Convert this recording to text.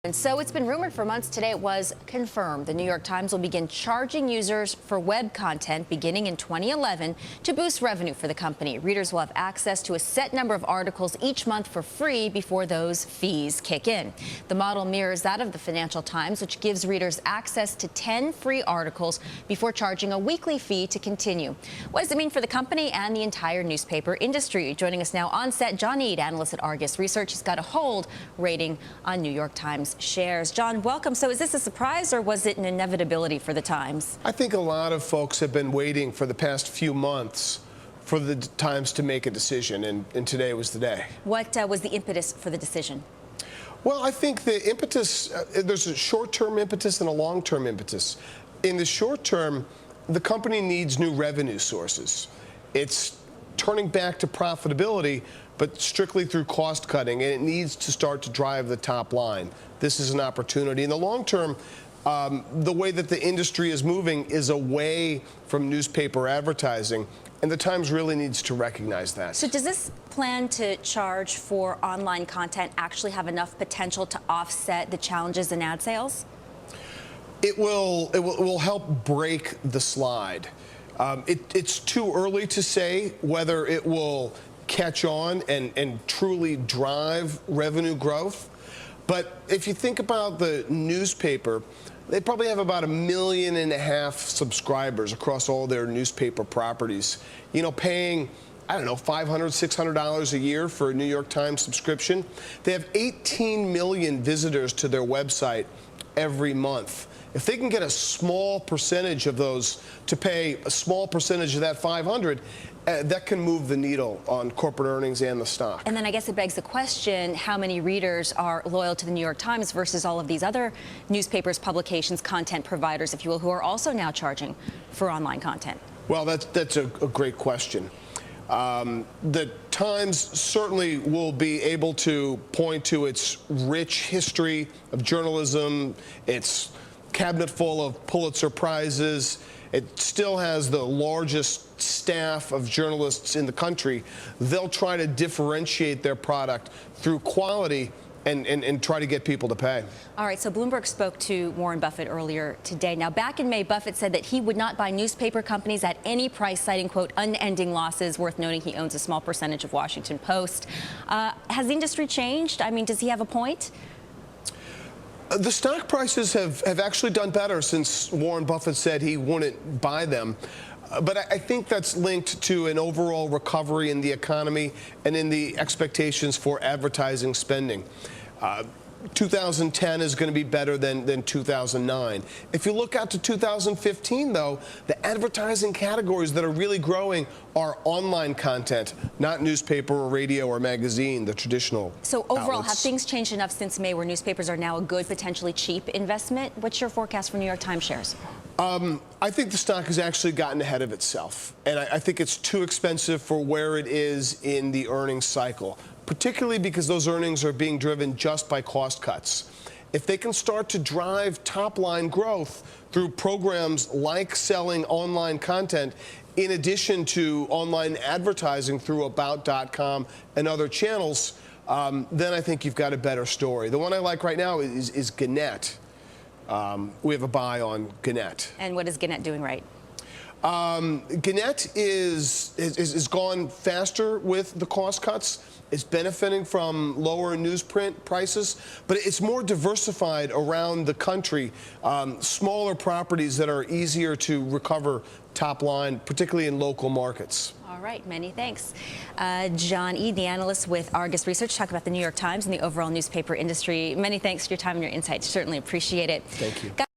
And so it's been rumored for months. Today it was confirmed. The New York Times will begin charging users for web content beginning in 2011 to boost revenue for the company. Readers will have access to a set number of articles each month for free before those fees kick in. The model mirrors that of the Financial Times, which gives readers access to 10 free articles before charging a weekly fee to continue. What does it mean for the company and the entire newspaper industry? Joining us now on set, John Eade, analyst at Argus Research. He's got a hold rating on New York Times shares. John, welcome. So is this a surprise or was it an inevitability for the Times? I think a lot of folks have been waiting for the past few months for the Times to make a decision, and today was the day. What was the impetus for the decision? Well, I think the impetus, there's a short-term impetus and a long-term impetus. In the short term, the company needs new revenue sources. It's turning back to profitability, but strictly through cost cutting, and it needs to start to drive the top line. This is an opportunity. In the long term, the way that the industry is moving is away from newspaper advertising, and the Times really needs to recognize that. So does this plan to charge for online content actually have enough potential to offset the challenges in ad sales? It will help break the slide. It's too early to say whether it will catch on and truly drive revenue growth. But if you think about the newspaper, they probably have about 1.5 million subscribers across all their newspaper properties. You know, paying, I don't know, $500, $600 a year for a New York Times subscription. They have 18 million visitors to their website every month. If they can get a small percentage of those to pay a small percentage of that 500, that can move the needle on corporate earnings and the stock. And then I guess it begs the question, how many readers are loyal to the New York Times versus all of these other newspapers, publications, content providers, if you will, who are also now charging for online content? Well, that's a great question. The Times certainly will be able to point to its rich history of journalism, its cabinet full of Pulitzer Prizes. It still has the largest staff of journalists in the country. They'll try to differentiate their product through quality and try to get people to pay. All right, so Bloomberg spoke to Warren Buffett earlier today. Now, back in May, Buffett said that he would not buy newspaper companies at any price, citing, quote, unending losses. Worth noting he owns a small percentage of Washington Post. Has the industry changed? I mean, does he have a point? The stock prices have actually done better since Warren Buffett said he wouldn't buy them. But I think that's linked to an overall recovery in the economy and in the expectations for advertising spending. 2010 is going to be better than 2009. If you look out to 2015, though, the advertising categories that are really growing are online content, not newspaper or radio or magazine, the traditional So overall, outlets. have things changed enough since May where newspapers are now a good, potentially cheap investment? What's your forecast for New York Times shares? I think the stock has actually gotten ahead of itself, and I think it's too expensive for where it is in the earnings cycle, particularly because those earnings are being driven just by cost cuts. If they can start to drive top-line growth through programs like selling online content, in addition to online advertising through About.com and other channels, then I think you've got a better story. The one I like right now is Gannett. We have a buy on Gannett. And what is Gannett doing right? Gannett is gone faster with the cost cuts. It's benefiting from lower newsprint prices, but it's more diversified around the country. Smaller properties that are easier to recover top line, particularly in local markets. All right, many thanks. John Eade, the analyst with Argus Research, talk about the New York Times and the overall newspaper industry. Many thanks for your time and your insights. Certainly appreciate it. Thank you.